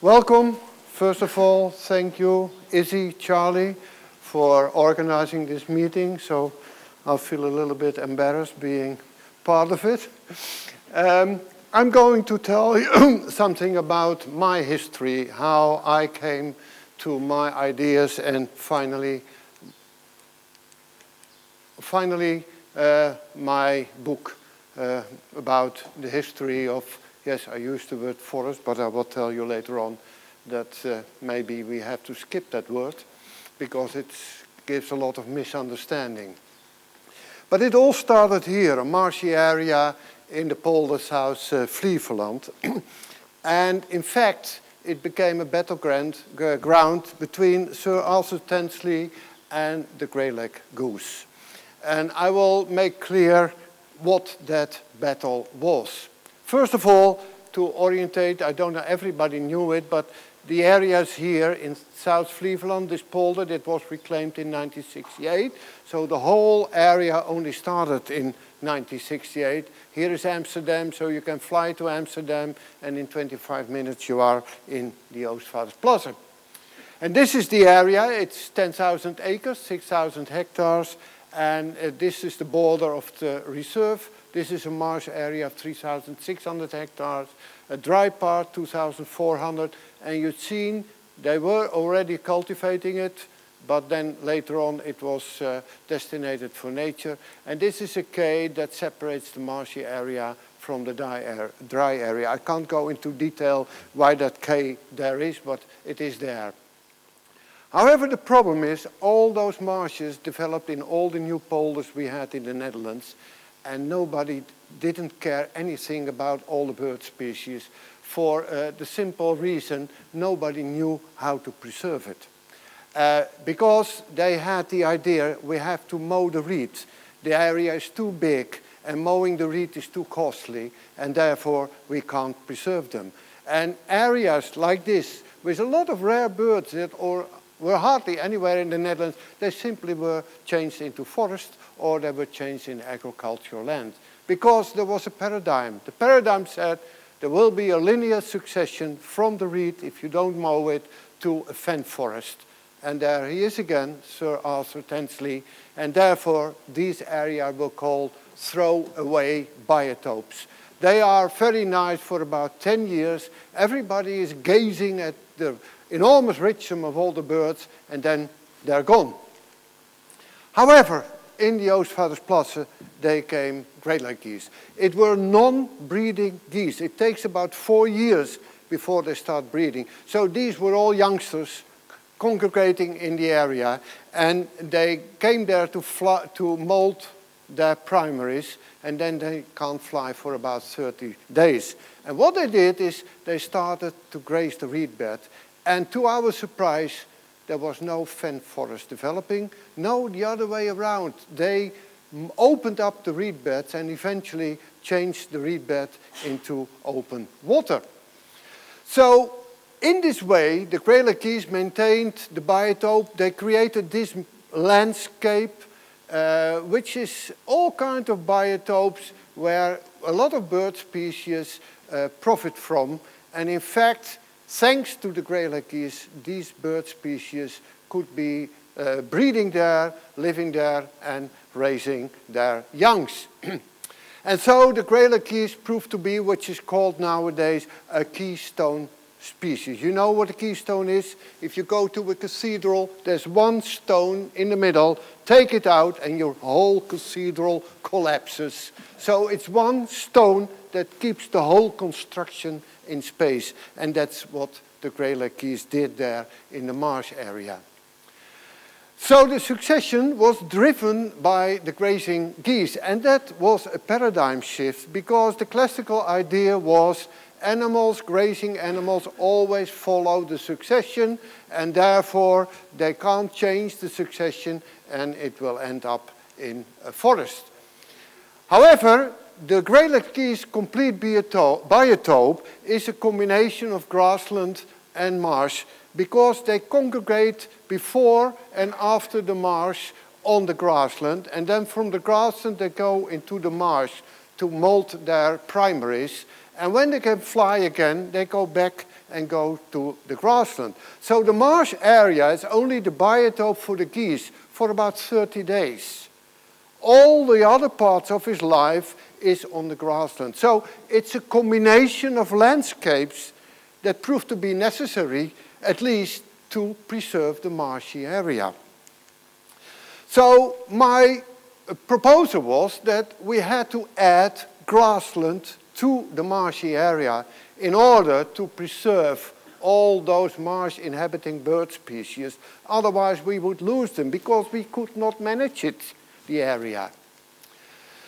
Welcome. First of all, thank you, Izzy, Charlie, for organizing this meeting. So I feel a little bit embarrassed being part of it. I'm going to tell you something about my history, how I came to my ideas, and finally my book about the history of, yes, I used the word forest, but I will tell you later on that maybe we have to skip that word because it gives a lot of misunderstanding. But it all started here, a marshy area in the polder south Flevoland. And in fact, it became a battleground between Sir Arthur Tansley and the grey-leg goose. And I will make clear what that battle was. First of all, to orientate, I don't know, everybody knew it, but the areas here in South Flevoland, this polder, that was reclaimed in 1968. So the whole area only started in 1968. Here is Amsterdam, so you can fly to Amsterdam, and in 25 minutes you are in the Oostvaardersplassen. And this is the area. It's 10,000 acres, 6,000 hectares, and this is the border of the reserve. This is a marsh area of 3,600 hectares, a dry part 2,400, and you've seen they were already cultivating it, but then later on it was destinated for nature. And this is a quay that separates the marshy area from the dry area. I can't go into detail why that quay there is, but it is there. However, the problem is all those marshes developed in all the new polders we had in the Netherlands, and nobody didn't care anything about all the bird species for the simple reason nobody knew how to preserve it. Because they had the idea we have to mow the reeds. The area is too big and mowing the reed is too costly, and therefore we can't preserve them. And areas like this with a lot of rare birds that were hardly anywhere in the Netherlands, they simply were changed into forest or they were changed in agricultural land. Because there was a paradigm. The paradigm said there will be a linear succession from the reed, if you don't mow it, to a fen forest. And there he is again, Sir Arthur Tansley, and therefore these areas were called throwaway biotopes. They are very nice for about 10 years. Everybody is gazing at the enormous richness of all the birds, and then they're gone. However, in the Oostvaardersplassen, they came grey-leg geese. It were non-breeding geese. It takes about 4 years before they start breeding. So these were all youngsters congregating in the area, and they came there to mold their primaries, and then they can't fly for about 30 days. And what they did is they started to graze the reed bed, and to our surprise, there was no fen forest developing. No, the other way around. They opened up the reed beds and eventually changed the reed bed into open water. So in this way, the grey-leg geese maintained the biotope. They created this landscape, which is all kinds of biotopes where a lot of bird species profit from. And in fact, thanks to the grey-leg geese, these bird species could be breeding there, living there, and raising their youngs. And so the grey-leg geese proved to be what is called nowadays a keystone species. You know what a keystone is? If you go to a cathedral, there's one stone in the middle, take it out and your whole cathedral collapses. So it's one stone that keeps the whole construction in space, and that's what the grey-leg geese did there in the marsh area. So the succession was driven by the grazing geese, and that was a paradigm shift because the classical idea was animals, grazing animals, always follow the succession, and therefore they can't change the succession and it will end up in a forest. However, the grey-leg geese complete biotope is a combination of grassland and marsh because they congregate before and after the marsh on the grassland, and then from the grassland they go into the marsh to molt their primaries. And when they can fly again, they go back and go to the grassland. So the marsh area is only the biotope for the geese for about 30 days. All the other parts of his life is on the grassland. So it's a combination of landscapes that prove to be necessary, at least to preserve the marshy area. So my proposal was that we had to add grassland to the marshy area in order to preserve all those marsh inhabiting bird species. Otherwise we would lose them because we could not manage it, the area.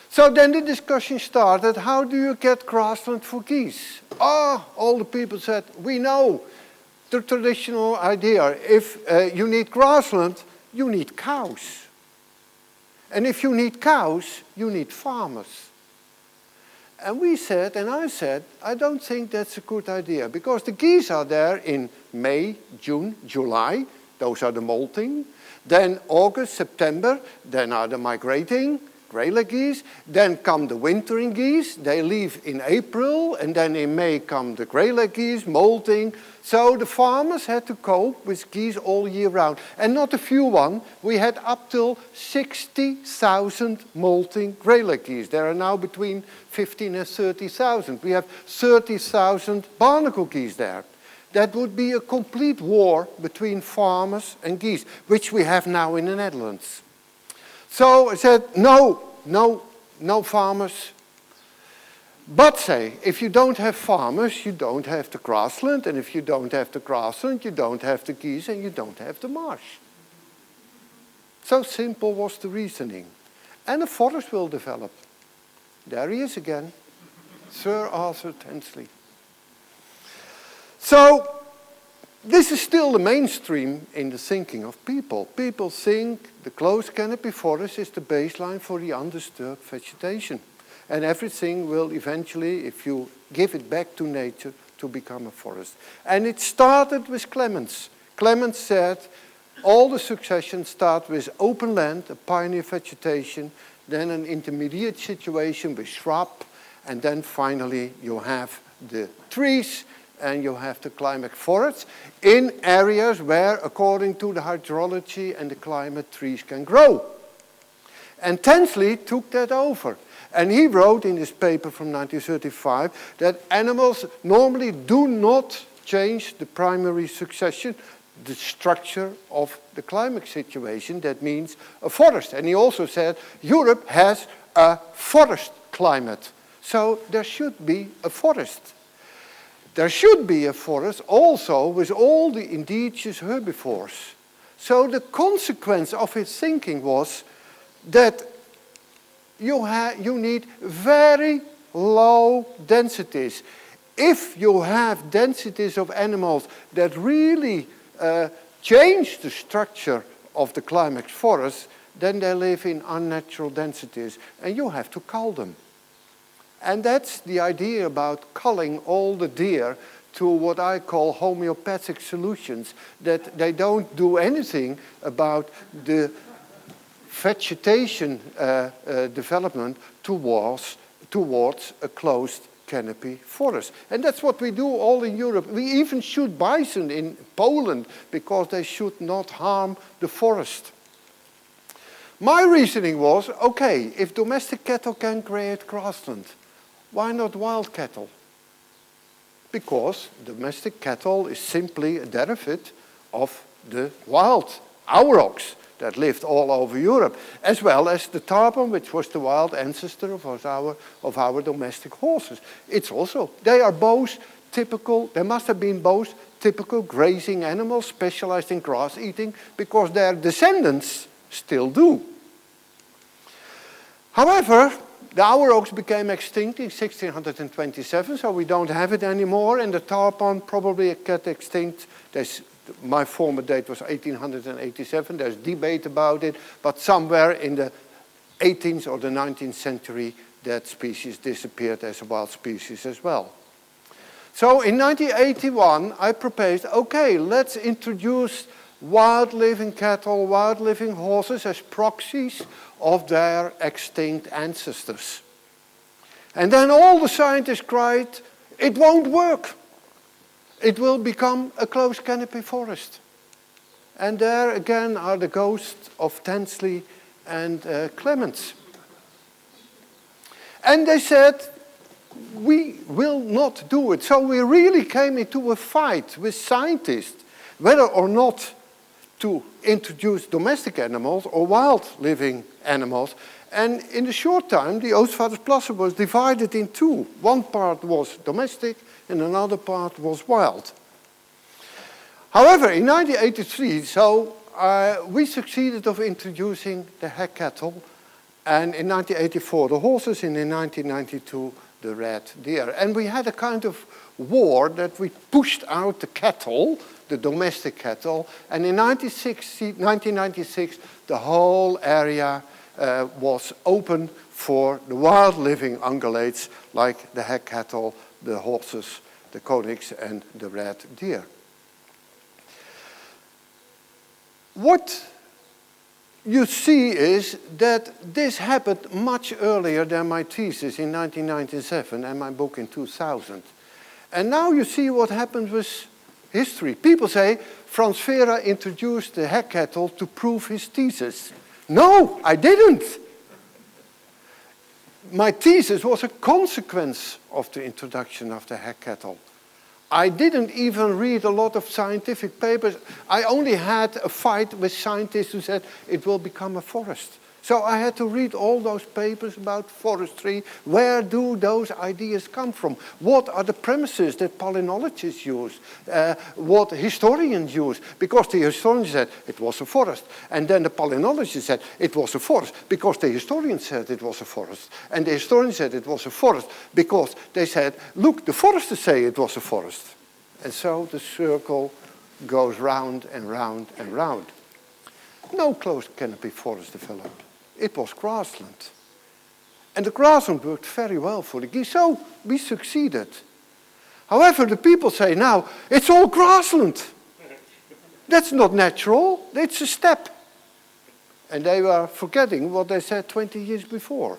So then the discussion started, how do you get grassland for geese? All the people said, we know the traditional idea. If you need grassland, you need cows. And if you need cows, you need farmers. And we said, and I said, I don't think that's a good idea because the geese are there in May, June, July. Those are the molting. Then August, September, then are the migrating grey-leg geese. Then come the wintering geese. They leave in April, and then in May come the grey-leg geese, molting. So the farmers had to cope with geese all year round. And not a few one. We had up till 60,000 molting grey-leg geese. There are now between 15 and 30,000. We have 30,000 barnacle geese there. That would be a complete war between farmers and geese, which we have now in the Netherlands. So I said, no farmers. But say, if you don't have farmers, you don't have the grassland. And if you don't have the grassland, you don't have the geese and you don't have the marsh. So simple was the reasoning. And a forest will develop. There he is again, Sir Arthur Tansley. So this is still the mainstream in the thinking of people. People think the closed canopy forest is the baseline for the undisturbed vegetation. And everything will eventually, if you give it back to nature, to become a forest. And it started with Clemens. Clemens said, all the successions start with open land, a pioneer vegetation, then an intermediate situation with shrub, and then finally you have the trees, and you have the climax forests in areas where, according to the hydrology and the climate, trees can grow. And Tansley took that over. And he wrote in his paper from 1935 that animals normally do not change the primary succession, the structure of the climate situation. That means a forest. And he also said Europe has a forest climate. So there should be a forest. There should be a forest also with all the indigenous herbivores. So the consequence of his thinking was that you need very low densities. If you have densities of animals that really change the structure of the climax forest, then they live in unnatural densities, and you have to cull them. And that's the idea about culling all the deer to what I call homeopathic solutions, that they don't do anything about the vegetation development towards a closed canopy forest. And that's what we do all in Europe. We even shoot bison in Poland because they should not harm the forest. My reasoning was, okay, if domestic cattle can create grassland, why not wild cattle? Because domestic cattle is simply a derivative of the wild aurochs that lived all over Europe, as well as the tarpon, which was the wild ancestor of our domestic horses. It's also, they are both typical, they must have been both typical grazing animals specialized in grass eating, because their descendants still do. However, the aurochs became extinct in 1627, so we don't have it anymore, and the tarpon probably got extinct. My former date was 1887, there's debate about it, but somewhere in the 18th or the 19th century, that species disappeared as a wild species as well. So in 1981, I proposed, okay, let's introduce wild living cattle, wild living horses as proxies of their extinct ancestors. And then all the scientists cried, it won't work. It will become a closed canopy forest. And there again are the ghosts of Tansley and Clements. And they said, we will not do it. So we really came into a fight with scientists, whether or not to introduce domestic animals or wild living animals. And in a short time, the Oostvaardersplassen was divided in two. One part was domestic and another part was wild. However, in 1983, we succeeded of introducing the hack cattle, and in 1984 the horses, and in 1992 the red deer. And we had a kind of war that we pushed out the cattle, the domestic cattle, and in 1996 the whole area was open for the wild living ungulates like the hack cattle, the horses, the konigs and the red deer. What you see is that this happened much earlier than my thesis in 1997 and my book in 2000. And now you see what happens with history. People say Frans Vera introduced the hack cattle to prove his thesis. No, I didn't. My thesis was a consequence of the introduction of the hack cattle. I didn't even read a lot of scientific papers. I only had a fight with scientists who said it will become a forest. So I had to read all those papers about forestry. Where do those ideas come from? What are the premises that palynologists use? What historians use? Because the historians said it was a forest. And then the palynologists said it was a forest because the historians said it was a forest. And the historians said it was a forest because they said, look, the foresters say it was a forest. And so the circle goes round and round and round. No closed canopy forest developed. It was grassland. And the grassland worked very well for the geese, so we succeeded. However, the people say now, it's all grassland. That's not natural, it's a steppe. And they were forgetting what they said 20 years before.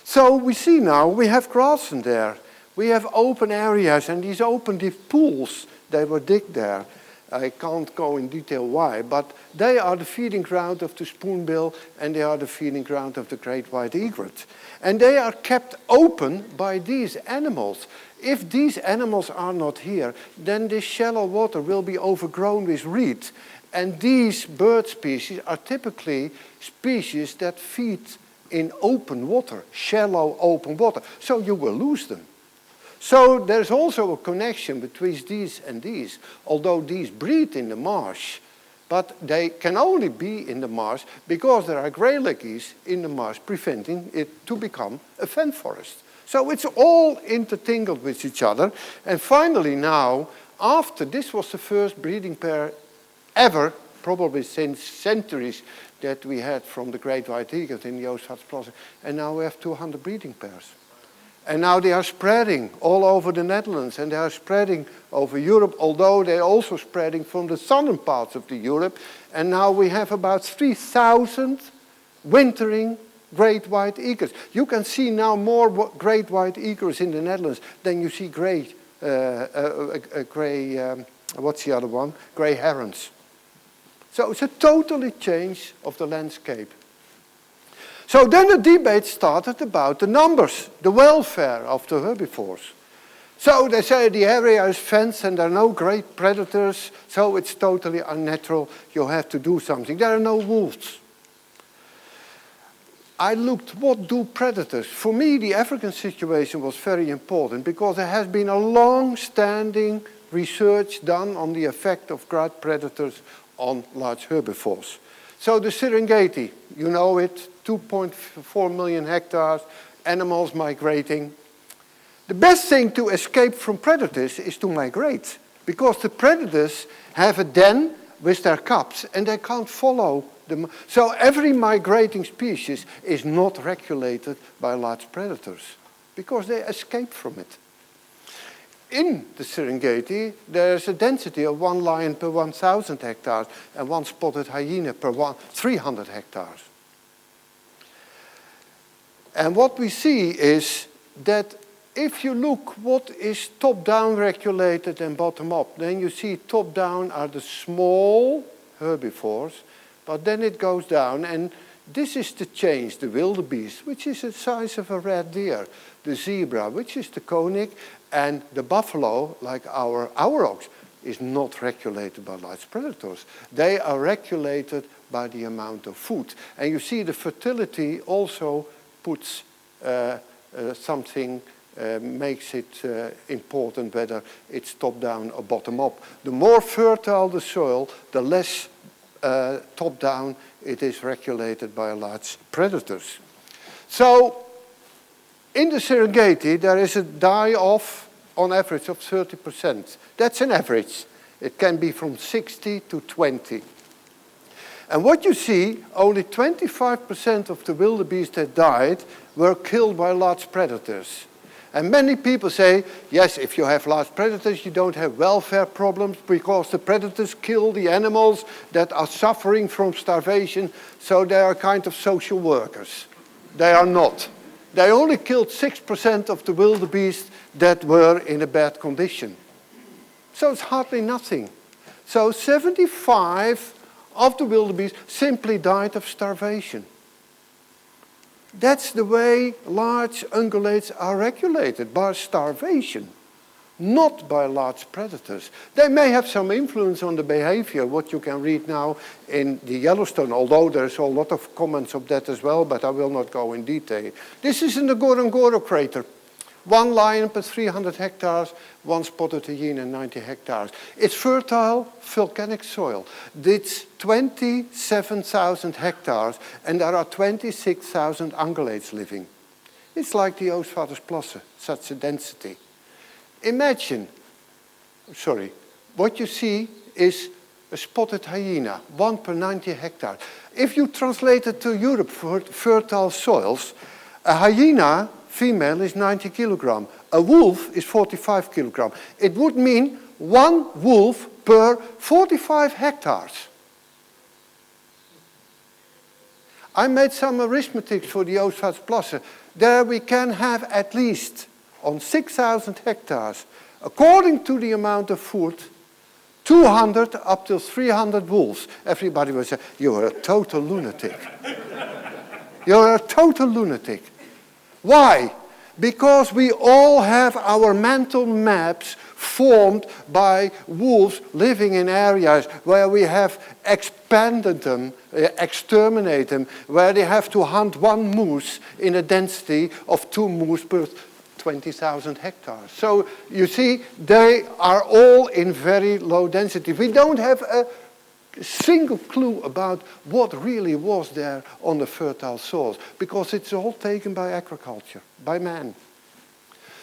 So we see now, we have grassland there. We have open areas, and these open deep pools, they were digged there. I can't go in detail why, but they are the feeding ground of the spoonbill and they are the feeding ground of the great white egret. And they are kept open by these animals. If these animals are not here, then this shallow water will be overgrown with reed. And these bird species are typically species that feed in open water, shallow open water. So you will lose them. So there's also a connection between these and these, although these breed in the marsh, but they can only be in the marsh because there are grey-leg geese in the marsh preventing it to become a fen forest. So it's all intertingled with each other. And finally now, after this was the first breeding pair ever, probably since centuries, that we had from the great white egret in the Oostvaardersplassen, and now we have 200 breeding pairs. And now they are spreading all over the Netherlands and they are spreading over Europe, although they're also spreading from the southern parts of Europe. And now we have about 3,000 wintering great white egrets. You can see now more great white egrets in the Netherlands than you see grey herons. So it's a totally change of the landscape. So then the debate started about the numbers, the welfare of the herbivores. So they say the area is fenced and there are no great predators, so it's totally unnatural, you have to do something. There are no wolves. I looked, what do predators? For me, the African situation was very important because there has been a long-standing research done on the effect of great predators on large herbivores. So the Serengeti, you know it, 2.4 million hectares, animals migrating. The best thing to escape from predators is to migrate, because the predators have a den with their cubs and they can't follow them. So every migrating species is not regulated by large predators because they escape from it. In the Serengeti, there's a density of 1 lion per 1,000 hectares and 1 spotted hyena per 300 hectares. And what we see is that if you look what is top-down regulated and bottom-up, then you see top-down are the small herbivores, but then it goes down, and this is the change, the wildebeest, which is the size of a red deer, the zebra, which is the conic, and the buffalo, like our ox, is not regulated by large predators. They are regulated by the amount of food. And you see the fertility also puts something, makes it important whether it's top-down or bottom-up. The more fertile the soil, the less top-down it is regulated by large predators. So, in the Serengeti, there is a die-off on average of 30%. That's an average. It can be from 60 to 20. And what you see, only 25% of the wildebeest that died were killed by large predators. And many people say, yes, if you have large predators, you don't have welfare problems because the predators kill the animals that are suffering from starvation, so they are kind of social workers. They are not. They only killed 6% of the wildebeest that were in a bad condition. So it's hardly nothing. So 75 of the wildebeest simply died of starvation. That's the way large ungulates are regulated, by starvation, not by large predators. They may have some influence on the behavior, what you can read now in the Yellowstone, although there's a lot of comments of that as well, but I will not go in detail. This is in the Ngorongoro crater. 1 lion per 300 hectares, 1 spotted hyena, 90 hectares. It's fertile volcanic soil. It's 27,000 hectares, and there are 26,000 ungulates living. It's like the Oostvaardersplassen, such a density. Imagine, what you see is a spotted hyena, 1 per 90 hectares. If you translate it to Europe for fertile soils, a hyena female is 90 kilogram. A wolf is 45 kilogram. It would mean 1 wolf per 45 hectares. I made some arithmetic for the Oostvaardersplassen. There we can have at least, on 6,000 hectares, according to the amount of food, 200 up to 300 wolves. Everybody will say, you're a total lunatic. You're a total lunatic. Why? Because we all have our mental maps formed by wolves living in areas where we have expanded them, exterminate them, where they have to hunt 1 moose in a density of 2 moose per 20,000 hectares. So you see, they are all in very low density. We don't have a single clue about what really was there on the fertile soils, because it's all taken by agriculture, by man.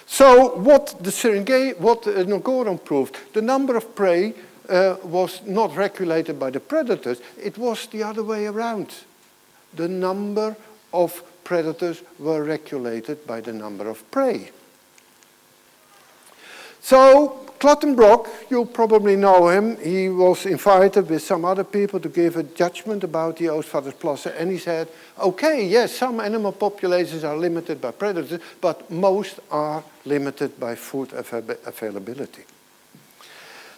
So what the Serengeti, what Ngorongoro proved, the number of prey was not regulated by the predators, it was the other way around. The number of predators were regulated by the number of prey. So Clattenbrock, you probably know him, he was invited with some other people to give a judgment about the Oostvaardersplassen, and he said, okay, yes, some animal populations are limited by predators, but most are limited by food availability.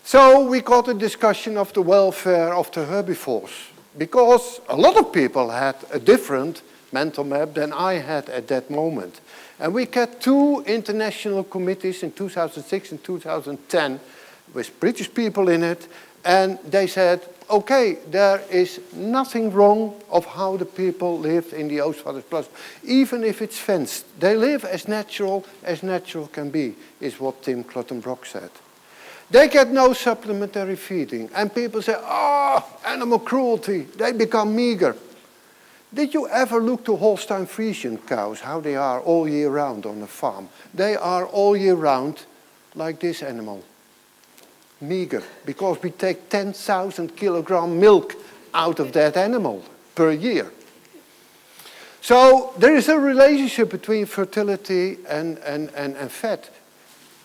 So we got a discussion of the welfare of the herbivores, because a lot of people had a different mental map than I had at that moment. And we got 2 international committees in 2006 and 2010 with British people in it, and they said, okay, there is nothing wrong of how the people lived in the Oostvaardersplassen, even if it's fenced. They live as natural can be, is what Tim Clattenbrock said. They get no supplementary feeding, and people say, animal cruelty, they become meager. Did you ever look to Holstein Friesian cows, how they are all year round on a farm? They are all year round like this animal. Meager, because we take 10,000 kilogram milk out of that animal per year. So there is a relationship between fertility and fat.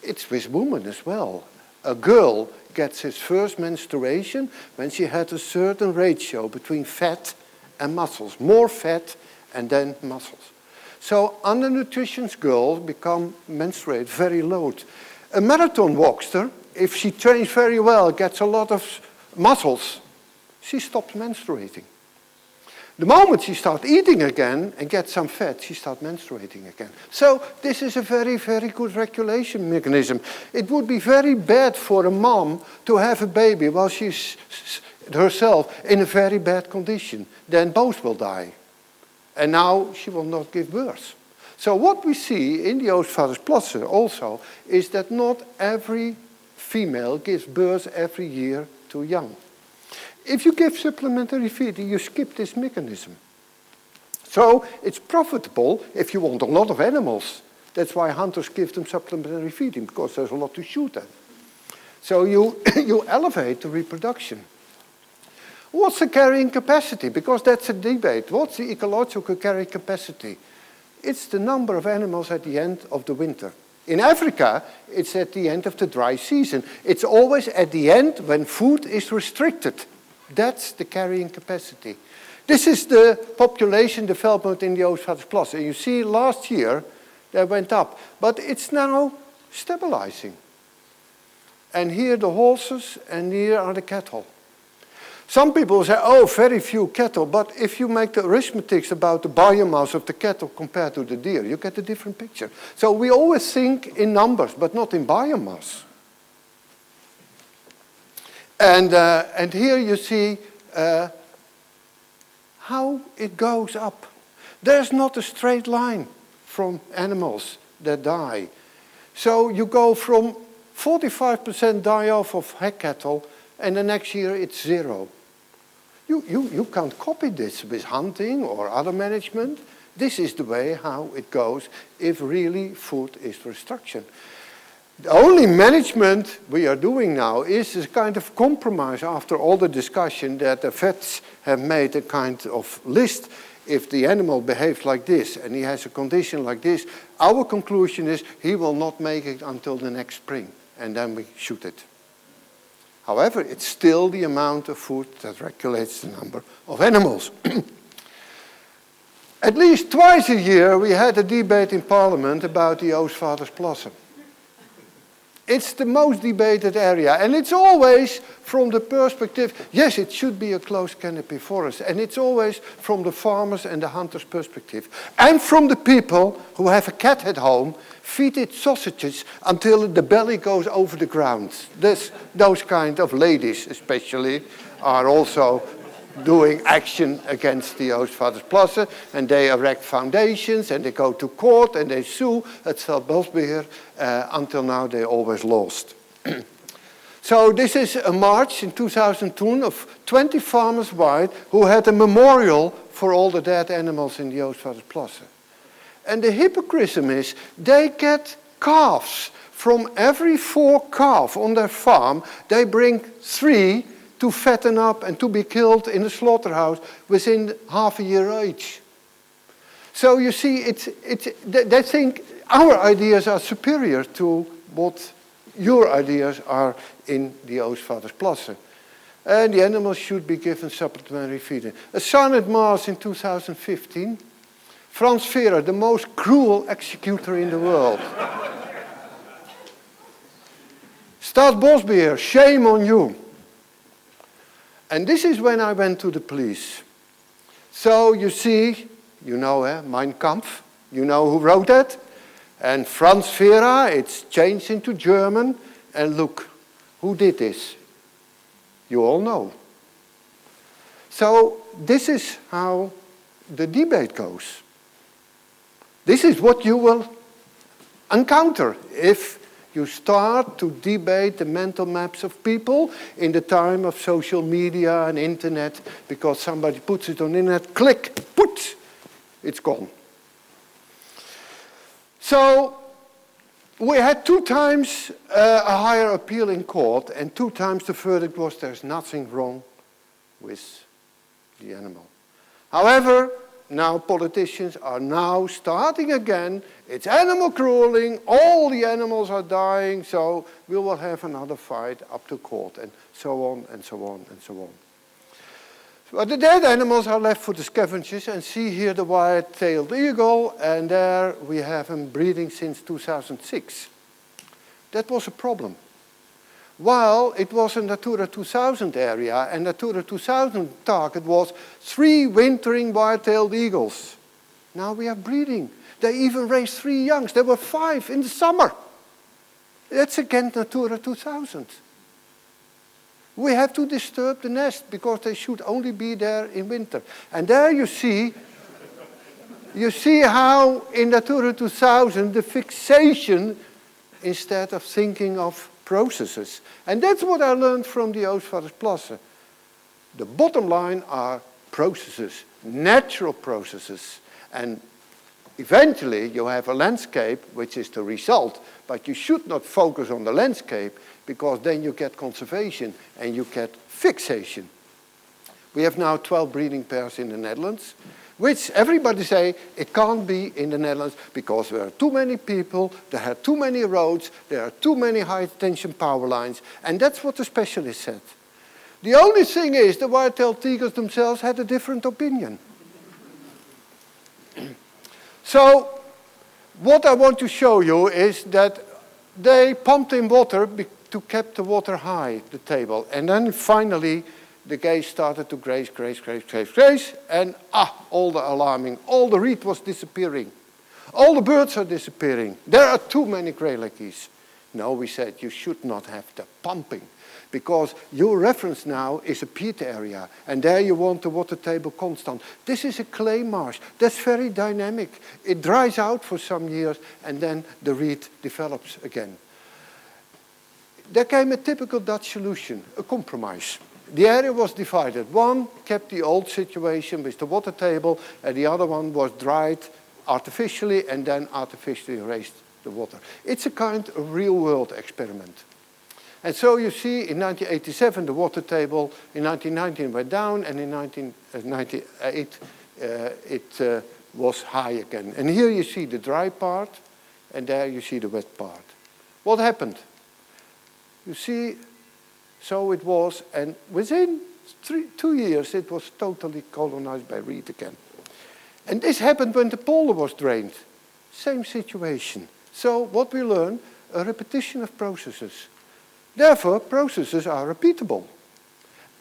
It's with women as well. A girl gets his first menstruation when she had a certain ratio between fat and muscles. More fat and then muscles. So undernutritioned girls become menstruate very low. A marathon walker, if she trains very well, gets a lot of muscles, she stops menstruating. The moment she starts eating again and gets some fat, she starts menstruating again. So this is a very, very good regulation mechanism. It would be very bad for a mom to have a baby while she's herself in a very bad condition. Then both will die. And now she will not give birth. So what we see in the Oostvaardersplassen also is that not every female gives birth every year to young. If you give supplementary feeding, you skip this mechanism. So it's profitable if you want a lot of animals. That's why hunters give them supplementary feeding, because there's a lot to shoot at. So you elevate the reproduction. What's the carrying capacity? Because that's a debate. What's the ecological carrying capacity? It's the number of animals at the end of the winter. In Africa, it's at the end of the dry season. It's always at the end when food is restricted. That's the carrying capacity. This is the population development in the Oostvaardersplassen. And you see last year, that went up. But it's now stabilizing. And here the horses, and here are the cattle. Some people say, oh, very few cattle. But if you make the arithmetic about the biomass of the cattle compared to the deer, you get a different picture. So we always think in numbers, but not in biomass. And here you see how it goes up. There's not a straight line from animals that die. So you go from 45% die-off of heck cattle, and the next year it's 0. You can't copy this with hunting or other management. This is the way how it goes if really food is restriction. The only management we are doing now is a kind of compromise after all the discussion that the vets have made a kind of list. If the animal behaves like this and he has a condition like this, our conclusion is he will not make it until the next spring, and then we shoot it. However, it's still the amount of food that regulates the number of animals. At least twice a year we had a debate in Parliament about the Oostvaardersplassen. It's the most debated area, and it's always from the perspective, yes, it should be a closed canopy forest, and it's always from the farmers and the hunters' perspective. And from the people who have a cat at home, feed it sausages until the belly goes over the ground. Those kind of ladies, especially, are also doing action against the Oostvaardersplassen, and they erect foundations, and they go to court, and they sue at Bosbeheer. Until now, they always lost. So this is a march in 2002 of 20 farmers wide who had a memorial for all the dead animals in the Oostvaardersplassen. And the hypocrisy is they get calves. From every 4 calves on their farm, they bring 3 to fatten up and to be killed in the slaughterhouse within half a year age. So you see, they think our ideas are superior to what your ideas are in the Oostvaardersplassen. And the animals should be given supplementary feeding. A silent mass in 2015. Frans, Vera, the most cruel executor in the world. Staatsbosbeheer, shame on you. And this is when I went to the police. So you see, you know, Mein Kampf, you know who wrote that? And Frans, Vera, it's changed into German. And look, who did this? You all know. So this is how the debate goes. This is what you will encounter if you start to debate the mental maps of people in the time of social media and internet, because somebody puts it on internet, click, put, it's gone. So we had 2 times a higher appeal in court, and 2 times the verdict was there's nothing wrong with the animal. However, now politicians are now starting again. It's animal crueling, all the animals are dying, so we will have another fight up to court, and so on and so on and so on. But the dead animals are left for the scavengers, and see here the white-tailed eagle, and there we have him breeding since 2006. That was a problem. While it was a Natura 2000 area, and Natura 2000 target was 3 wintering white-tailed eagles. Now we are breeding. They even raised 3 youngs. There were 5 in the summer. That's against Natura 2000. We have to disturb the nest because they should only be there in winter. And there you see how in Natura 2000 the fixation instead of thinking of processes. And that's what I learned from the Oostvaardersplassen. The bottom line are processes, natural processes. And eventually you have a landscape which is the result, but you should not focus on the landscape because then you get conservation and you get fixation. We have now 12 breeding pairs in the Netherlands, which everybody say it can't be in the Netherlands because there are too many people, there are too many roads, there are too many high tension power lines, and that's what the specialist said. The only thing is the white-tailed tigers themselves had a different opinion. So what I want to show you is that they pumped in water to keep the water high, the table. And then finally, the geese started to graze, and all the alarming, all the reed was disappearing. All the birds are disappearing. There are too many grey-leg geese. No, we said you should not have the pumping, because your reference now is a peat area, and there you want the water table constant. This is a clay marsh. That's very dynamic. It dries out for some years, and then the reed develops again. There came a typical Dutch solution, a compromise. The area was divided. One kept the old situation with the water table, and the other one was dried artificially and then artificially raised the water. It's a kind of real-world experiment. And so you see in 1987 the water table, in 1919 went down, and in 1998 it was high again. And here you see the dry part, and there you see the wet part. What happened? You see, so it was, and within 2 years it was totally colonized by reed again. And this happened when the polder was drained. Same situation. So what we learn, a repetition of processes. Therefore, processes are repeatable.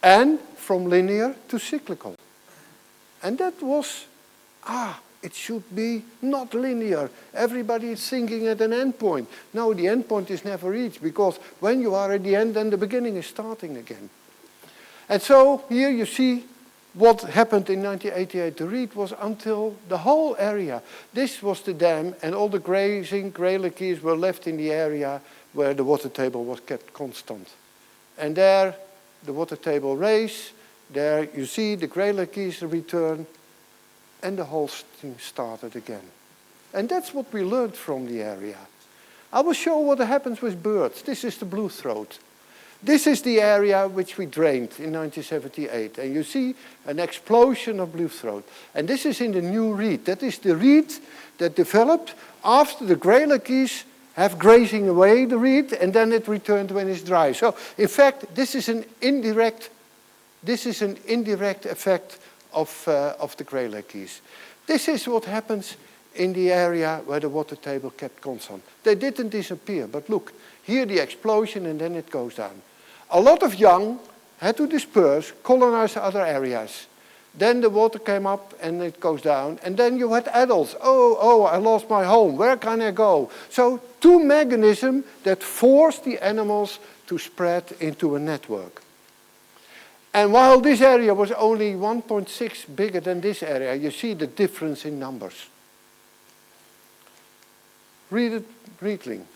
And from linear to cyclical. And that was, it should be not linear. Everybody is thinking at an end point. No, the end point is never reached, because when you are at the end, then the beginning is starting again. And so here you see what happened in 1988. The reed was until the whole area. This was the dam, and all the grazing grey-leg geese were left in the area where the water table was kept constant. And there the water table raised. There you see the grey-leg geese return. And the whole thing started again. And that's what we learned from the area. I will show what happens with birds. This is the blue throat. This is the area which we drained in 1978. And you see an explosion of blue throat. And this is in the new reed. That is the reed that developed after the grey-leg geese have grazing away the reed, and then it returned when it's dry. So, in fact, this is an indirect effect of the grey-leg geese. This is what happens in the area where the water table kept constant. They didn't disappear, but look, here the explosion, and then it goes down. A lot of young had to disperse, colonize other areas. Then the water came up and it goes down, and then you had adults. Oh, I lost my home, where can I go? So 2 mechanisms that force the animals to spread into a network. And while this area was only 1.6 bigger than this area, you see the difference in numbers. Reedling.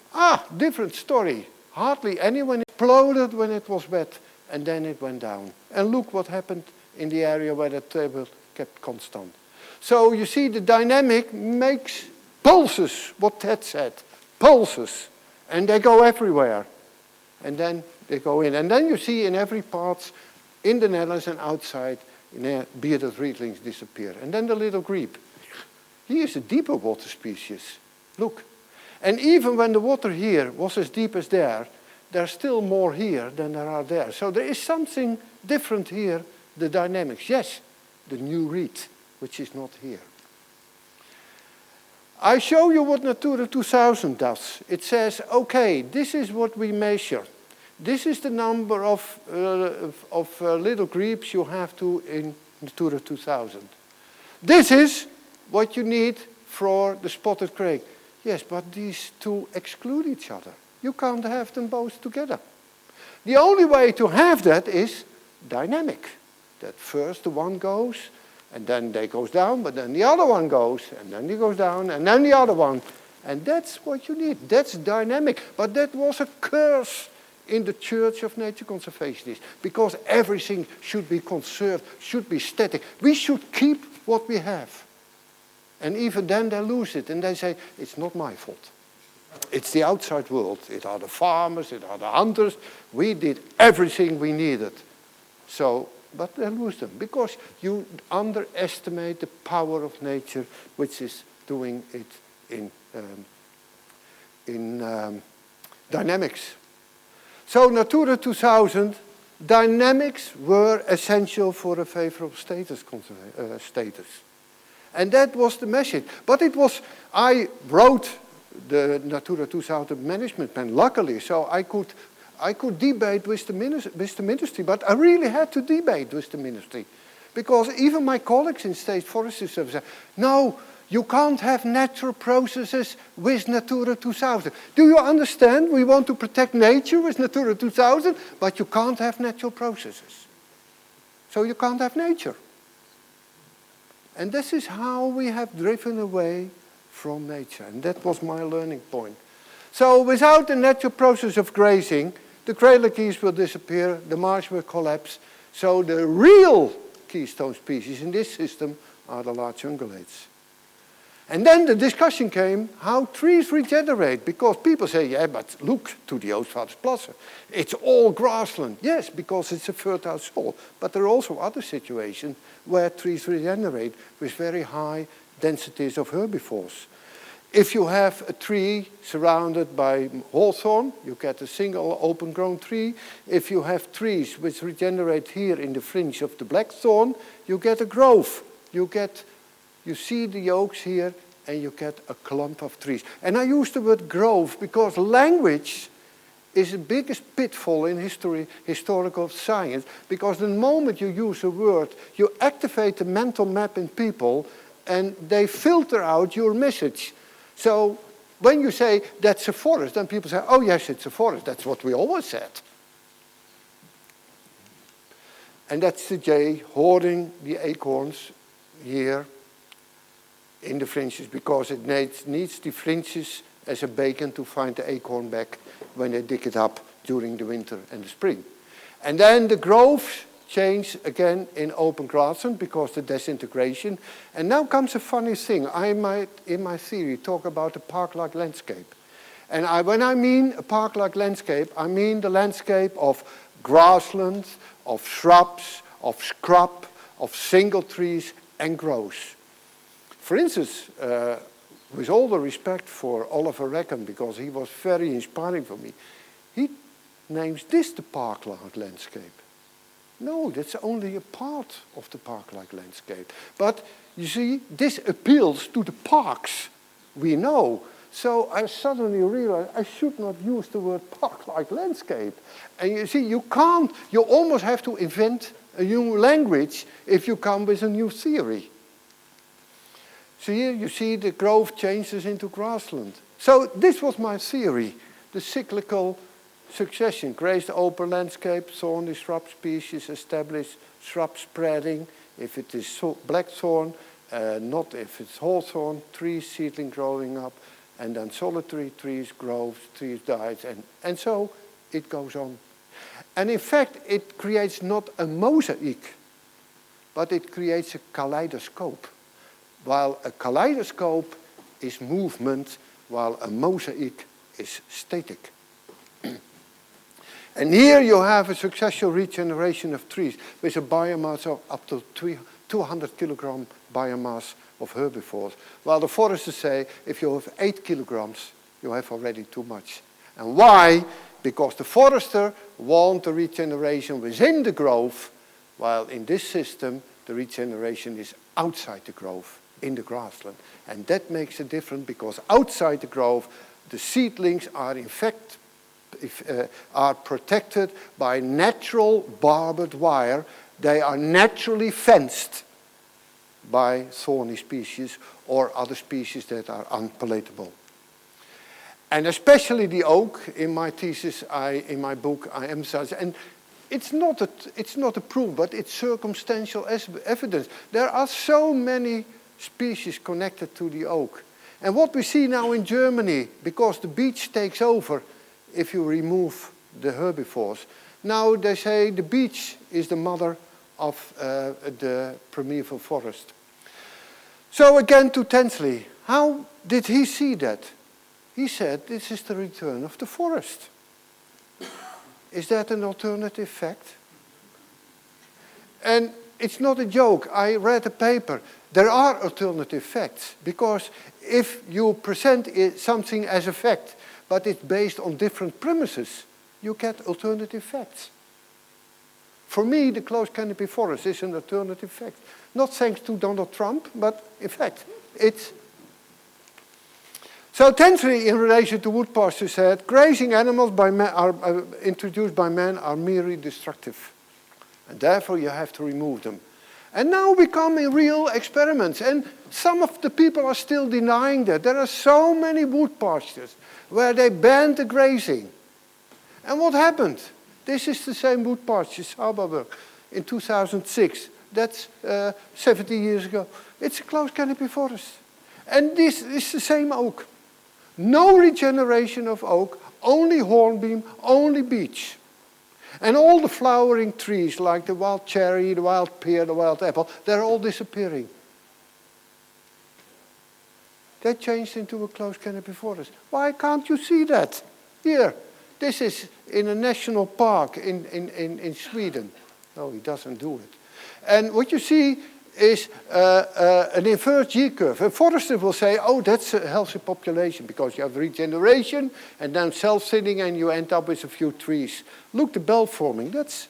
Different story. Hardly anyone exploded when it was wet, and then it went down. And look what happened in the area where the table kept constant. So you see the dynamic makes pulses, what Ted said, pulses. And they go everywhere. And then they go in. And then you see in every part, in the Netherlands and outside, bearded reedlings disappear. And then the little grebe. He is a deeper water species. Look. And even when the water here was as deep as there's still more here than there are there. So there is something different here the dynamics. Yes, the new reed, which is not here. I show you what Natura 2000 does. It says, okay, this is what we measure. This is the number of little grebes you have to in Natura 2000. This is what you need for the spotted crane. Yes, but these two exclude each other. You can't have them both together. The only way to have that is dynamic. That first the one goes, and then they goes down, but then the other one goes, and then he goes down, and then the other one. And that's what you need. That's dynamic. But that was a curse in the Church of Nature Conservationists, because everything should be conserved, should be static. We should keep what we have. And even then they lose it, and they say, it's not my fault. It's the outside world. It are the farmers, it are the hunters. We did everything we needed. So, but they lose them, because you underestimate the power of nature, which is doing it in dynamics. So Natura 2000, dynamics were essential for a favorable status. And that was the message. But it was, I wrote the Natura 2000 management plan, luckily, so I could debate with the ministry, but I really had to debate with the ministry. Because even my colleagues in State Forestry Service said, no, you can't have natural processes with Natura 2000. Do you understand? We want to protect nature with Natura 2000, but you can't have natural processes. So you can't have nature. And this is how we have driven away from nature. And that was my learning point. So without the natural process of grazing, the cradle geese will disappear, the marsh will collapse. So the real keystone species in this system are the large ungulates. And then the discussion came how trees regenerate, because people say, yeah, but look to the Oostvaardersplassen. It's all grassland. Yes, because it's a fertile soil. But there are also other situations where trees regenerate with very high densities of herbivores. If you have a tree surrounded by hawthorn, you get a single open-grown tree. If you have trees which regenerate here in the fringe of the blackthorn, you get a grove. You see the oaks here, and you get a clump of trees. And I use the word grove because language is the biggest pitfall in historical science, because the moment you use a word, you activate the mental map in people, and they filter out your message. So when you say that's a forest, then people say, oh yes, it's a forest. That's what we always said. And that's the jay hoarding the acorns here in the fringes, because it needs the fringes as a beacon to find the acorn back when they dig it up during the winter and the spring. And then the groves change again in open grassland because the disintegration. And now comes a funny thing. I might, in my theory, talk about a park-like landscape. And when I mean a park-like landscape, I mean the landscape of grassland, of shrubs, of scrub, of single trees and growths. For instance, with all the respect for Oliver Rackham, because he was very inspiring for me, he names this the park-like landscape. No, that's only a part of the park-like landscape. But you see, this appeals to the parks we know. So I suddenly realized I should not use the word park-like landscape. And you see, you almost have to invent a new language if you come with a new theory. So here you see the grove changes into grassland. So this was my theory, the cyclical succession. Grazed open landscape, thorny shrub species, established shrub spreading. If it is blackthorn, not if it's hawthorn, trees, seedling growing up, and then solitary trees, groves, trees died, and so it goes on. And in fact, it creates not a mosaic, but it creates a kaleidoscope. While a kaleidoscope is movement, while a mosaic is static. And here you have a successful regeneration of trees with a biomass of up to 200 kilogram biomass of herbivores. While the foresters say if you have 8 kilograms, you have already too much. And why? Because the forester wants the regeneration within the grove while in this system, the regeneration is outside the grove, in the grassland. And that makes a difference because outside the grove, the seedlings are in fact are protected by natural barbed wire. They are naturally fenced by thorny species or other species that are unpalatable. And especially the oak, in my thesis, in my book, I emphasize, and it's not a proof, but it's circumstantial evidence. There are so many species connected to the oak. And what we see now in Germany, because the beech takes over if you remove the herbivores, now they say the beech is the mother of the primeval forest. So again to Tensley, how did he see that? He said, this is the return of the forest. Is that an alternative fact? And it's not a joke. I read a paper. There are alternative facts, because if you present something as a fact, but it's based on different premises, you get alternative facts. For me, the closed canopy forest is an alternative fact. Not thanks to Donald Trump, but in fact, it's... So Tensley, in relation to wood pasture, said, grazing animals by man introduced by man are merely destructive. And therefore you have to remove them. And now we come in real experiments. And some of the people are still denying that. There are so many wood pastures where they banned the grazing. And what happened? This is the same wood pasture, Sauberberg, in 2006. That's 70 years ago. It's a closed canopy forest. And this is the same oak. No regeneration of oak, only hornbeam, only beech. And all the flowering trees, like the wild cherry, the wild pear, the wild apple, they're all disappearing. They changed into a closed canopy forest. Why can't you see that? Here, this is in a national park in Sweden. No, he doesn't do it. And what you see is an inverse G-curve. A forester will say, oh, that's a healthy population because you have regeneration and then self-thinning and you end up with a few trees. Look, the bell forming, that's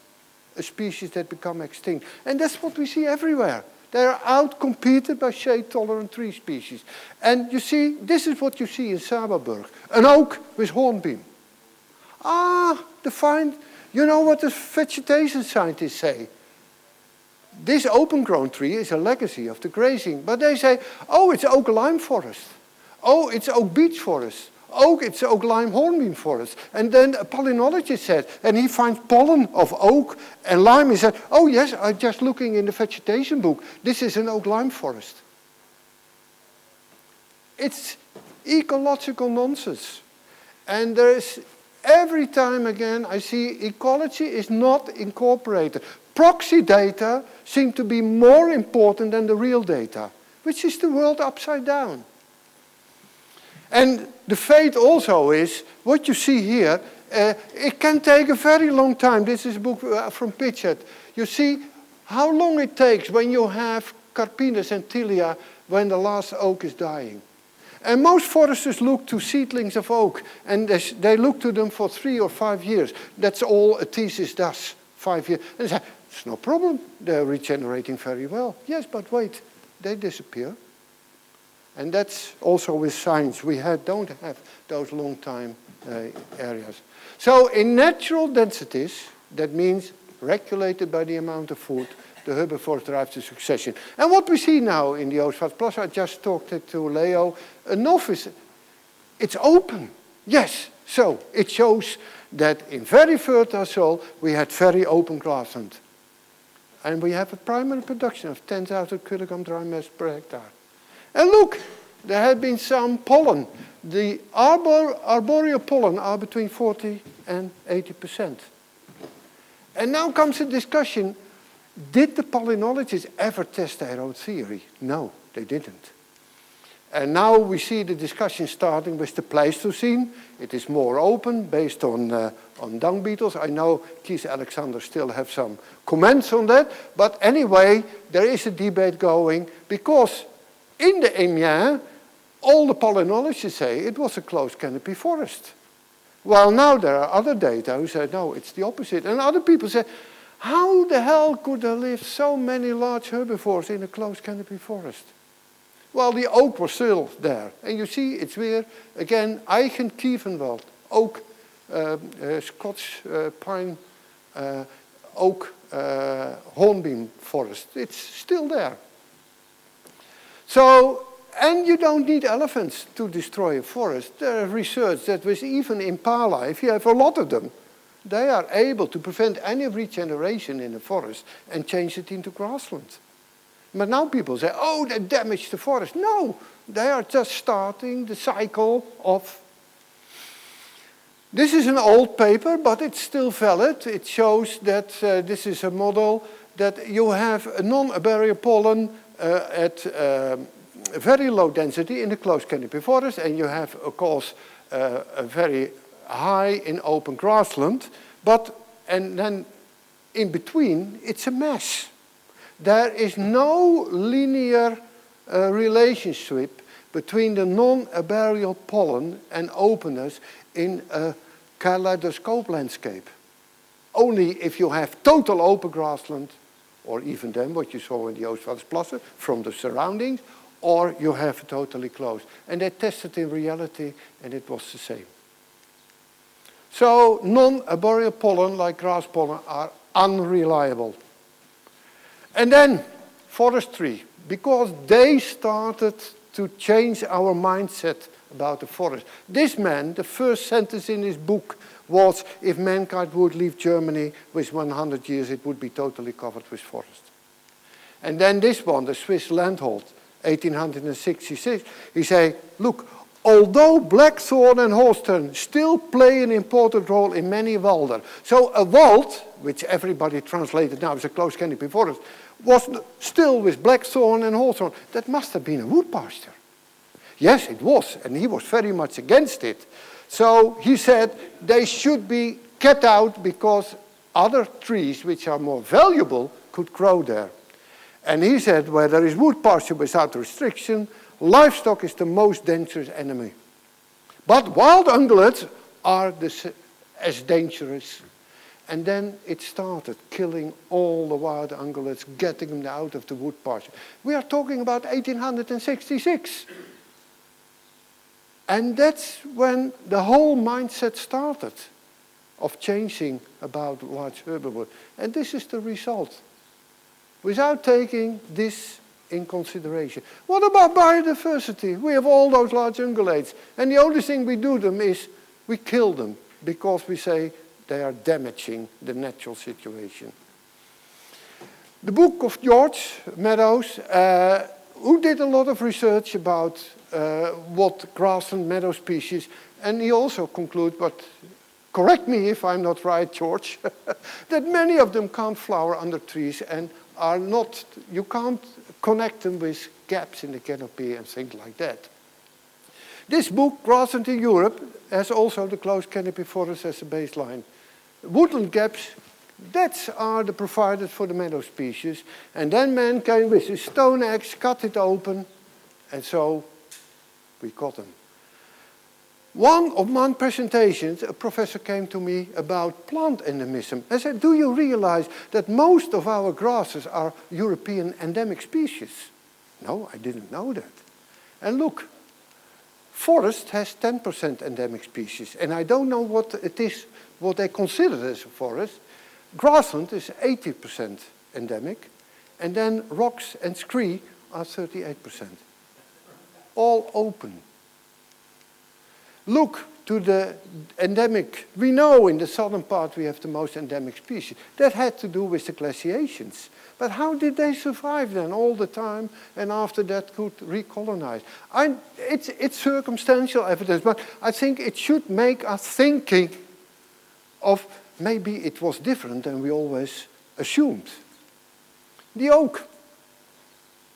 a species that become extinct. And that's what we see everywhere. They are out-competed by shade-tolerant tree species. And you see, this is what you see in Sauberberg. An oak with hornbeam. You know what the vegetation scientists say? This open-grown tree is a legacy of the grazing. But they say, oh, it's oak lime forest. Oh, it's oak beech forest. Oh, it's oak lime hornbeam forest. And then a pollinologist said, and he finds pollen of oak and lime. He said, oh yes, I'm just looking in the vegetation book. This is an oak lime forest. It's ecological nonsense. And there is, every time again, I see ecology is not incorporated. Proxy data seem to be more important than the real data, which is the world upside down. And the fate also is, what you see here, it can take a very long time. This is a book from Pitchett. You see how long it takes when you have Carpinus and Tilia when the last oak is dying. And most foresters look to seedlings of oak, and they look to them for 3 or 5 years. That's all a thesis does, 5 years. And they say, it's no problem, they're regenerating very well. Yes, but wait, they disappear. And that's also with science. We don't have those long time areas. So in natural densities, that means regulated by the amount of food, the herbivores drive the succession. And what we see now in the Oostvaardersplassen, I just talked to Leo, a novice, it's open. Yes, so it shows that in very fertile soil, we had very open grassland. And we have a primary production of 10,000 kilogram dry mass per hectare. And look, there had been some pollen. The arboreal pollen are between 40 and 80%. And now comes a discussion, did the pollinologists ever test their own theory? No, they didn't. And now we see the discussion starting with the Pleistocene. It is more open, based on dung beetles. I know Keith Alexander still have some comments on that. But anyway, there is a debate going, because in the Amiens, all the pollinologists say it was a closed canopy forest. Well, now there are other data who say, no, it's the opposite. And other people say, How the hell could there live so many large herbivores in a closed canopy forest? Well, the oak was still there. And you see, it's here, again, Eichen-Kievenwald, oak, Scotch pine, oak, hornbeam forest. It's still there. So, and you don't need elephants to destroy a forest. There is research that was even impala, if you have a lot of them, they are able to prevent any regeneration in a forest and change it into grassland. But now people say, oh, they damaged the forest. No, they are just starting the cycle of... This is an old paper, but it's still valid. It shows that this is a model that you have a non-Abaria pollen at very low density in the closed canopy forest, and you have, of course, a very high in open grassland, and then in between, it's a mess. There is no linear relationship between the non-abarial pollen and openness in a kaleidoscope landscape. Only if you have total open grassland, or even then what you saw in the Oostvaardersplassen from the surroundings, or you have totally closed. And they tested in reality, and it was the same. So non-arboreal pollen, like grass pollen, are unreliable. And then forestry, because they started to change our mindset about the forest. This man, the first sentence in his book was, if mankind would leave Germany with 100 years, it would be totally covered with forest. And then this one, the Swiss Landhold, 1866, he say, look, although blackthorn and horstern still play an important role in many walder. So a wald, which everybody translated now as a closed canopy forest, was still with blackthorn and hawthorn. That must have been a wood pasture. Yes, it was, and he was very much against it. So he said they should be kept out because other trees which are more valuable could grow there. And he said where there is wood pasture without restriction, livestock is the most dangerous enemy. But wild ungulates are as dangerous. And then it started killing all the wild ungulates, getting them out of the wood pasture. We are talking about 1866. And that's when the whole mindset started of changing about large herbivores. And this is the result. Without taking this in consideration. What about biodiversity? We have all those large ungulates. And the only thing we do them is we kill them because we say they are damaging the natural situation. The book of George Meadows, who did a lot of research about what grassland meadow species, and he also concludes, but correct me if I'm not right, George, that many of them can't flower under trees and are not, you can't connect them with gaps in the canopy and things like that. This book, Grassland in Europe, has also the closed canopy forest as a baseline. Woodland gaps, that are the providers for the meadow species. And then man came with his stone axe, cut it open, and so we got them. Of my presentations, a professor came to me about plant endemism. I said, do you realize that most of our grasses are European endemic species? No, I didn't know that. And look, forest has 10% endemic species, and I don't know what it is, what they consider as a forest. Grassland is 80% endemic, and then rocks and scree are 38%. All open. Look to the endemic. We know in the southern part we have the most endemic species. That had to do with the glaciations. But how did they survive then all the time and after that could recolonize? It's circumstantial evidence, but I think it should make us thinking of maybe it was different than we always assumed. The oak.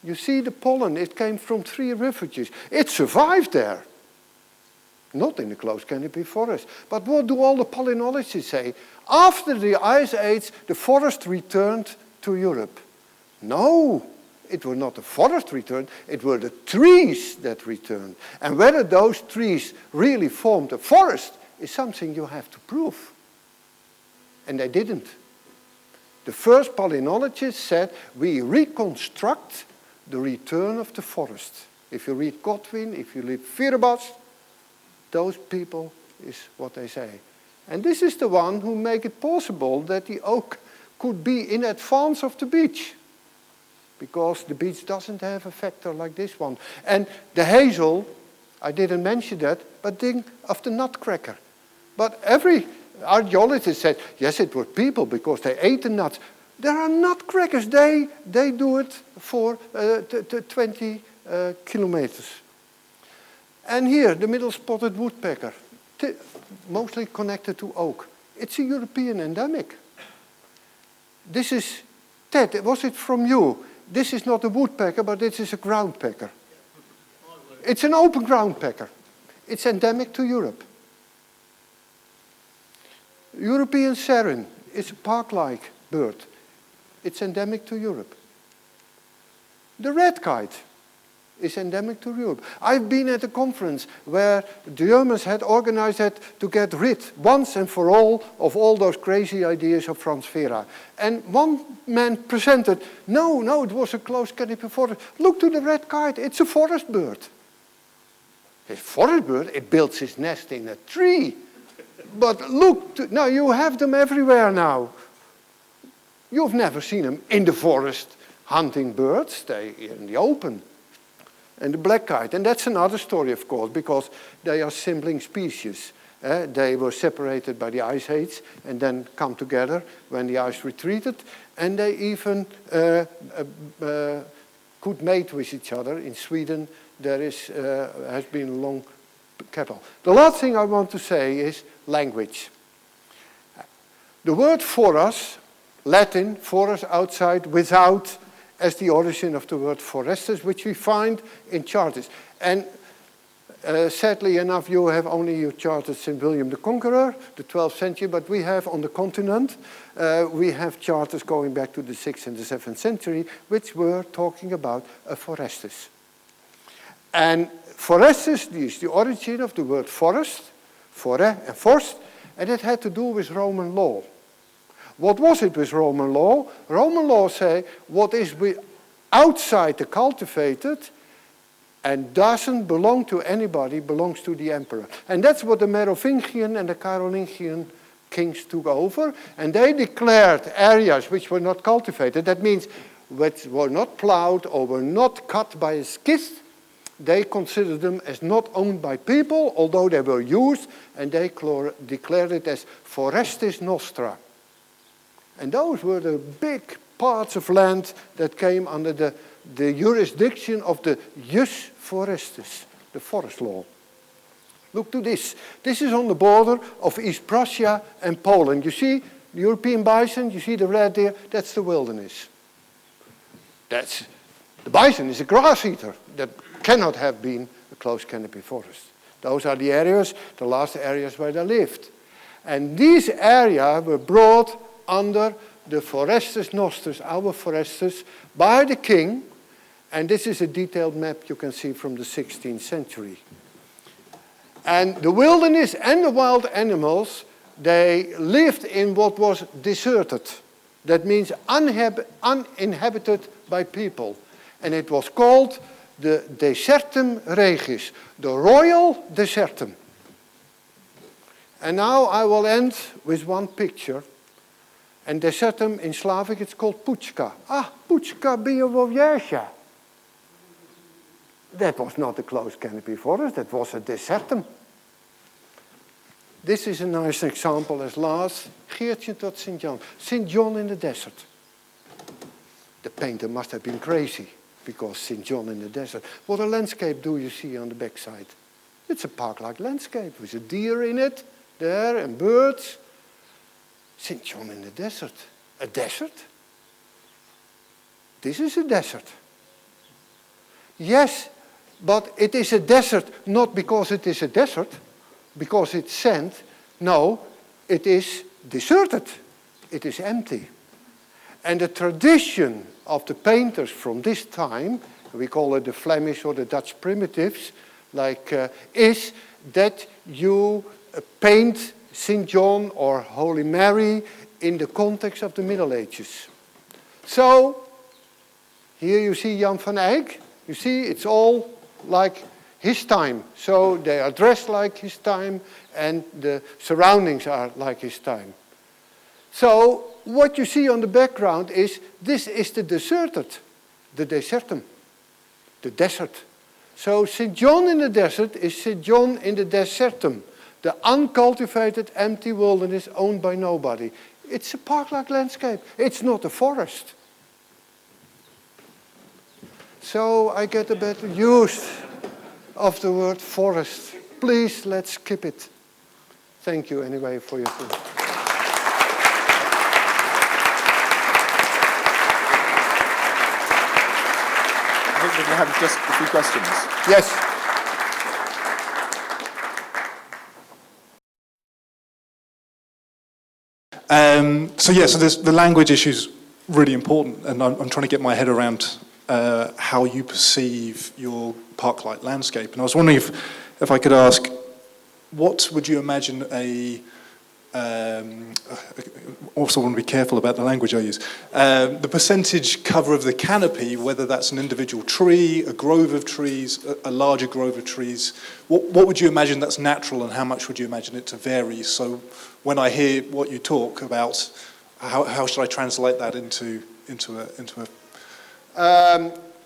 You see the pollen, it came from 3 refuges. It survived there. Not in the closed canopy forest. But what do all the pollinologists say? After the ice age, the forest returned to Europe. No, it was not the forest returned, it were the trees that returned. And whether those trees really formed a forest is something you have to prove. And they didn't. The first palynologists said, we reconstruct the return of the forest. If you read Godwin, if you read Vera, those people is what they say. And this is the one who make it possible that the oak could be in advance of the beech. Because the beech doesn't have a factor like this one. And the hazel, I didn't mention that, but think of the nutcracker. But every archaeologist said, yes, it were people because they ate the nuts. There are nutcrackers, they do it for 20 kilometers. And here, the middle-spotted woodpecker, mostly connected to oak. It's a European endemic. This is, Ted, was it from you? This is not a woodpecker, but this is a groundpecker. It's an open groundpecker. It's endemic to Europe. European Serin is a park-like bird. It's endemic to Europe. The red kite is endemic to Europe. I've been at a conference where the Germans had organized it to get rid, once and for all, of all those crazy ideas of Frans Vera. And one man presented, no, it was a closed canopy forest. Look to the red kite, it's a forest bird. A forest bird, it builds its nest in a tree. But look, now you have them everywhere now. You've never seen them in the forest hunting birds, they're in the open. And the black kite, and that's another story, of course, because they are sibling species. They were separated by the ice age and then come together when the ice retreated, and they even could mate with each other. In Sweden, there has been a long cattle. The last thing I want to say is language. The word forest, Latin, forest outside, without, as the origin of the word forestus, which we find in charters. And sadly enough, you have only your charters St. William the Conqueror, the 12th century, but we have on the continent, we have charters going back to the 6th and the 7th century, which were talking about a forestus. And forestus is the origin of the word forest, fore and forst, and it had to do with Roman law. What was it with Roman law? Roman law say what is outside the cultivated and doesn't belong to anybody belongs to the emperor. And that's what the Merovingian and the Carolingian kings took over. And they declared areas which were not cultivated, that means which were not plowed or were not cut by a schist, they considered them as not owned by people, although they were used, and they declared it as forestis nostra. And those were the big parts of land that came under the jurisdiction of the jus forestis, the forest law. Look to this. This is on the border of East Prussia and Poland. You see the European bison, you see the red there, that's the wilderness. The bison is a grass eater that cannot have been a closed canopy forest. Those are the areas, the last areas where they lived. And these areas were brought under the forestus nostris, our forestus, by the king. And this is a detailed map you can see from the 16th century. And the wilderness and the wild animals, they lived in what was deserted. That means uninhabited by people. And it was called the desertum regis, the royal desertum. And now I will end with one picture. And desertum in Slavic, it's called puchka. Ah, puchka biovovjesha. That was not a closed canopy forest, that was a desertum. This is a nice example as last. Geertje tot St. John. St. John in the desert. The painter must have been crazy, because St. John in the desert. What a landscape do you see on the backside? It's a park-like landscape with a deer in it, there, and birds. St. John in the desert. A desert? This is a desert. Yes, but it is a desert not because it is a desert, because it's sand. No, it is deserted. It is empty. And the tradition of the painters from this time, we call it the Flemish or the Dutch primitives, is that you paint St. John or Holy Mary in the context of the Middle Ages. So, here you see Jan van Eyck. You see, it's all like his time. So they are dressed like his time, and the surroundings are like his time. So what you see on the background is, this is the desertum, the desert. So St. John in the desert is St. John in the desertum, the uncultivated, empty wilderness owned by nobody. It's a park-like landscape. It's not a forest. So I get a bit used of the word forest. Please, let's skip it. Thank you anyway for your time. I think we can have just a few questions. Yes. So the language issue is really important, and I'm trying to get my head around how you perceive your park-like landscape. And I was wondering if I could ask, what would you imagine also want to be careful about the language I use, the percentage cover of the canopy, whether that's an individual tree, a grove of trees, a larger grove of trees, what would you imagine that's natural, and how much would you imagine it to vary? So when I hear what you talk about, how should I translate that into a...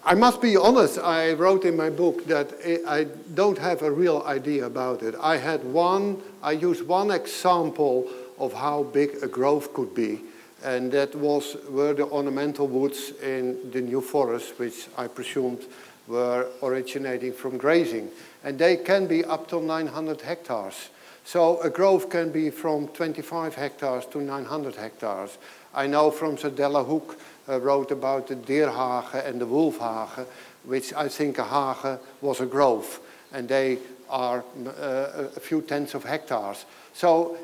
I must be honest, I wrote in my book that I don't have a real idea about it. I used one example of how big a grove could be, and that were the ornamental woods in the New Forest, which I presumed were originating from grazing. And they can be up to 900 hectares. So a grove can be from 25 hectares to 900 hectares. I know from Sir Hoek wrote about the Deerhage and the Wolfhage, which I think a hage was a grove, and they are a few tenths of hectares. So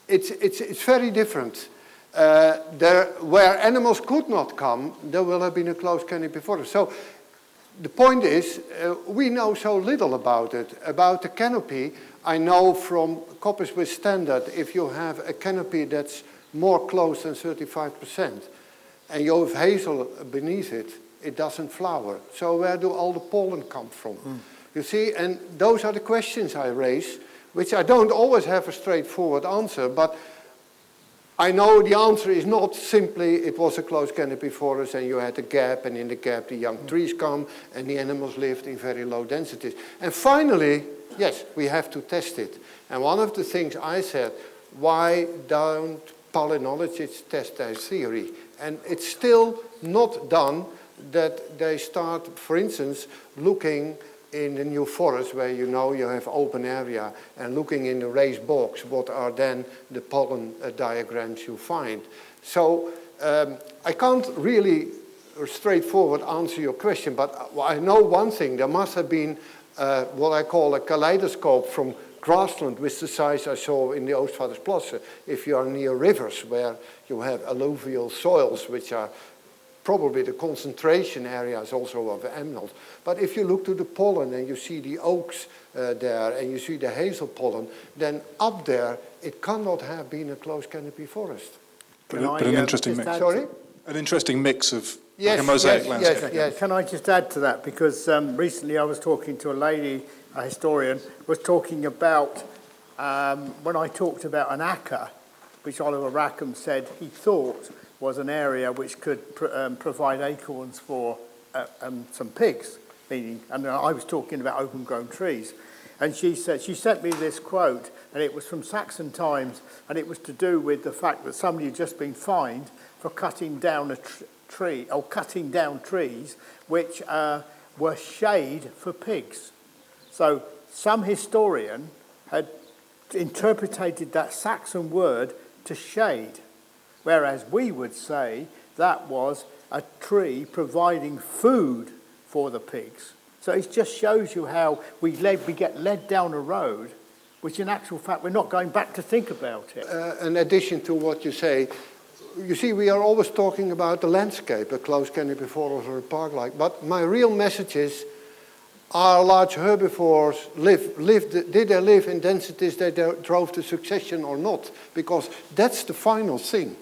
it's very different. Where animals could not come, there will have been a closed canopy forest. So the point is, we know so little about it. About the canopy, I know from Coppice with Standard, if you have a canopy that's more closed than 35%, and you have hazel beneath it, it doesn't flower. So where do all the pollen come from? You see, and those are the questions I raise, which I don't always have a straightforward answer, but I know the answer is not simply it was a closed canopy forest and you had a gap, and in the gap the young trees come and the animals lived in very low densities. And finally, yes, we have to test it. And one of the things I said, why don't palynologists test their theory? And it's still not done that they start, for instance, looking in the New Forest where you have open area, and looking in the raised bogs, what are then the pollen diagrams you find. So I can't really straightforward answer your question, but I know one thing, there must have been what I call a kaleidoscope from grassland with the size I saw in the Oostvaardersplassen, if you are near rivers where you have alluvial soils, which are probably the concentration areas also of animals. But if you look to the pollen and you see the oaks there and you see the hazel pollen, then up there it cannot have been a closed canopy forest. But an interesting mix. Sorry? An interesting mix of yes, like a mosaic yes, landscape. yes. Can I just add to that? Because recently I was talking to a lady, a historian, was talking about, when I talked about an acker, which Oliver Rackham said he thought was an area which could provide acorns for some pigs, meaning, and I was talking about open-grown trees. And she sent me this quote, and it was from Saxon Times, and it was to do with the fact that somebody had just been fined for cutting down a tree, or cutting down trees which were shade for pigs. So some historian had interpreted that Saxon word to shade, whereas we would say that was a tree providing food for the pigs. So it just shows you how we get led down a road, which in actual fact we're not going back to think about it. In addition to what you say, you see, we are always talking about the landscape, a closed canopy forest or a park-like, but my real message is, are large herbivores did they live in densities that they drove to succession or not? Because that's the final thing.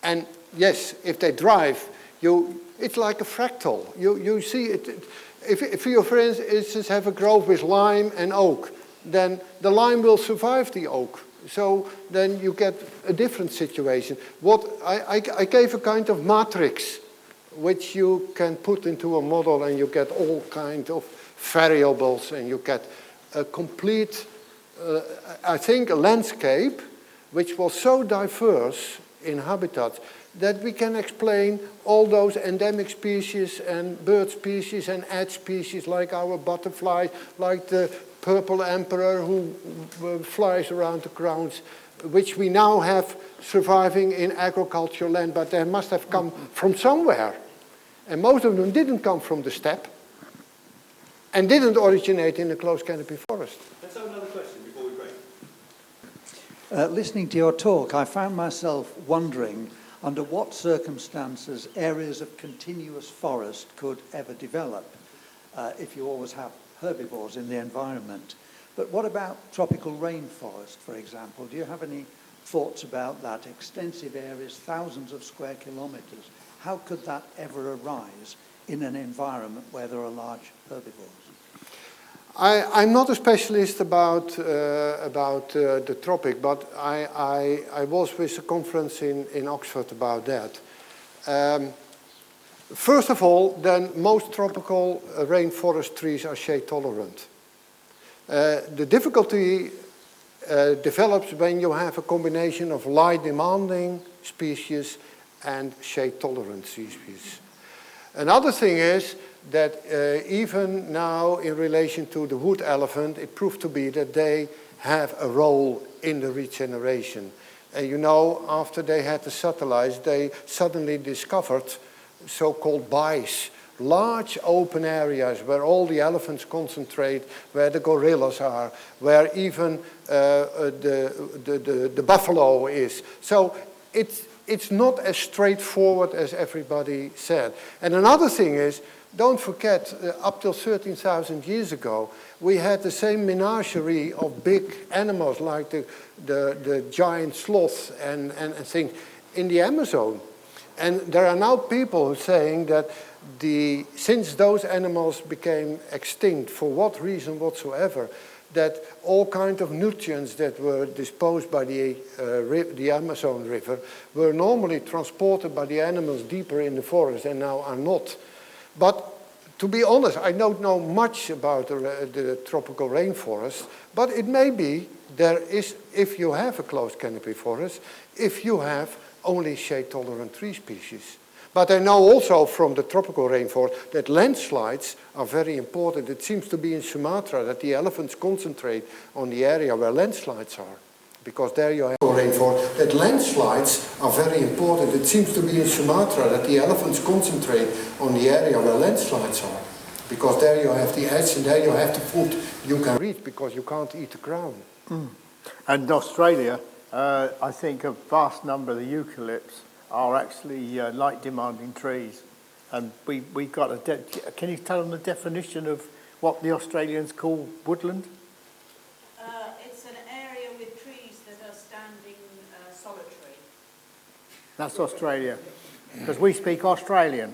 And yes, if they drive, it's like a fractal. You see it. If you, for instance, have a grove with lime and oak, then the lime will survive the oak. So then you get a different situation. What I gave a kind of matrix, which you can put into a model, and you get all kinds of variables, and you get a complete, I think, a landscape which was so diverse in habitats that we can explain all those endemic species and bird species and edge species, like our butterfly, like the purple emperor who flies around the grounds, which we now have surviving in agricultural land, but they must have come from somewhere. And most of them didn't come from the steppe and didn't originate in a closed canopy forest. Let's have another question before we break. Listening to your talk, I found myself wondering under what circumstances areas of continuous forest could ever develop if you always have herbivores in the environment. But what about tropical rainforest, for example? Do you have any thoughts about that? Extensive areas, thousands of square kilometres. How could that ever arise in an environment where there are large herbivores? I'm not a specialist about the tropic, but I was with a conference in Oxford about that. First of all, then most tropical rainforest trees are shade tolerant. The difficulty develops when you have a combination of light demanding species and shade tolerant species. Another thing is that even now in relation to the wood elephant, it proved to be that they have a role in the regeneration. And you know, after they had the satellites, they suddenly discovered so-called bays, large open areas where all the elephants concentrate, where the gorillas are, where even the buffalo is. So it's not as straightforward as everybody said. And another thing is, don't forget, up till 13,000 years ago, we had the same menagerie of big animals like the giant sloths and things in the Amazon. And there are now people saying that since those animals became extinct, for what reason whatsoever, that all kinds of nutrients that were disposed by the Amazon River were normally transported by the animals deeper in the forest and now are not. But to be honest, I don't know much about the tropical rainforest, but it may be there is, if you have a closed canopy forest, if you have only shade-tolerant tree species. But I know also from the tropical rainforest that landslides are very important. It seems to be in Sumatra that the elephants concentrate on the area where landslides are. Because there you have rainforest, that landslides are very important. It seems to be in Sumatra that the elephants concentrate on the area where landslides are. Because there you have the edge and there you have the food you can reach because you can't eat the ground. And in Australia, I think a vast number of the eucalypts are actually light-demanding trees. And we got can you tell them the definition of what the Australians call woodland? It's an area with trees that are standing solitary. That's Australia, because we speak Australian.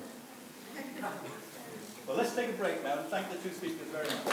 Well, let's take a break now and thank the two speakers very much.